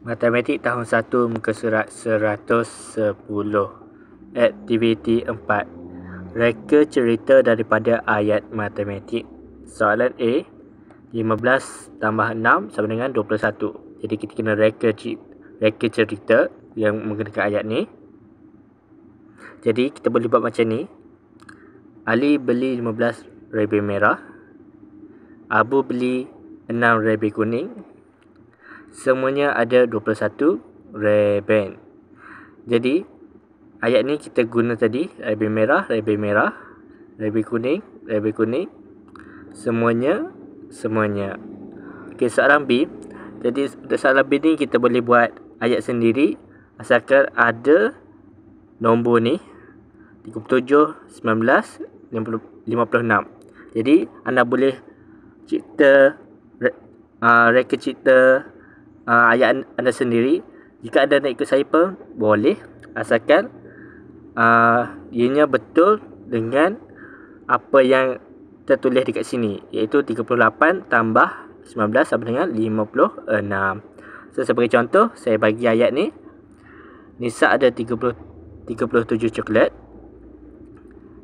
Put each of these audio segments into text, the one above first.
Matematik tahun 1 muka surat 110. Aktiviti 4. Reka cerita daripada ayat matematik. Soalan A, 15 tambah 6 sama dengan 21. Jadi kita kena reka cerita yang menggunakan ayat ni. Jadi kita boleh buat macam ni. Ali beli 15 rebel merah. Abu beli 6 rebel kuning. Semuanya ada 21 reben. Jadi ayat ni kita guna tadi reben merah, reben kuning, semuanya. Okey, soalan B. Jadi untuk soalan B ni kita boleh buat ayat sendiri asalkan ada nombor ni 37, 19, 56. Jadi anda boleh cipta reka cipta ayat anda sendiri. Jika anda nak ikut saya pun boleh, asalkan ianya betul dengan apa yang tertulis dekat sini, iaitu 38 tambah 19 sama dengan 56. So sebagai contoh, saya bagi ayat ni. Nisa ada 37 coklat.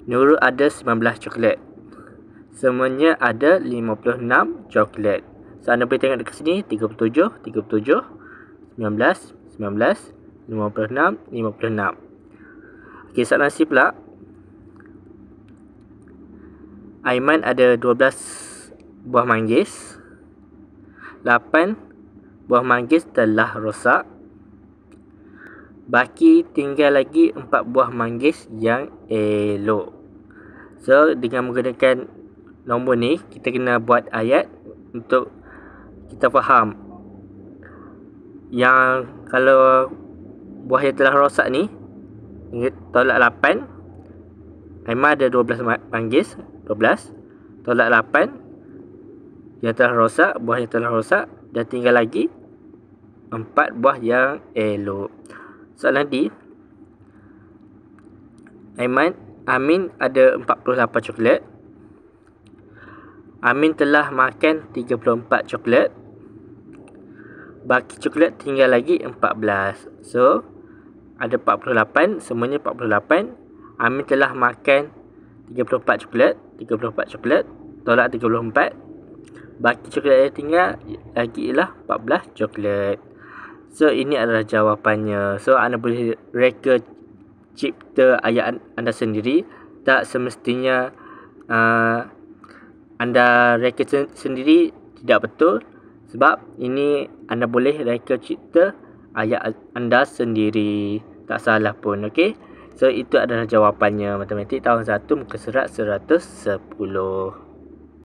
Nurul ada 19 coklat. Semuanya ada 56 coklat. So anda boleh tengok dekat sini 37, 19, 56. Okey, soalan C pula. Aiman ada 12 buah manggis. 8 buah manggis telah rosak. Baki tinggal lagi 4 buah manggis yang elok. So dengan menggunakan nombor ni, kita kena buat ayat untuk kita faham yang kalau buah yang telah rosak ni tolak 8. Aiman ada 12 manggis, 12 tolak 8 yang telah rosak, buah yang telah rosak, dan tinggal lagi 4 buah yang elok. Soalan D. Amin ada 48 coklat. Amin telah makan 34 coklat. Baki coklat tinggal lagi 14. So ada 48, semuanya 48. Amin telah makan 34 coklat. Tolak 34. Baki coklat yang tinggal lagi ialah 14 coklat. So ini adalah jawapannya. So anda boleh reka cipta ayat anda sendiri. Tak semestinya anda reka sendiri tidak betul, sebab ini anda boleh reka cipta ayat anda sendiri, tak salah pun. Okey, so itu adalah jawapannya. Matematik tahun 1 muka surat 110.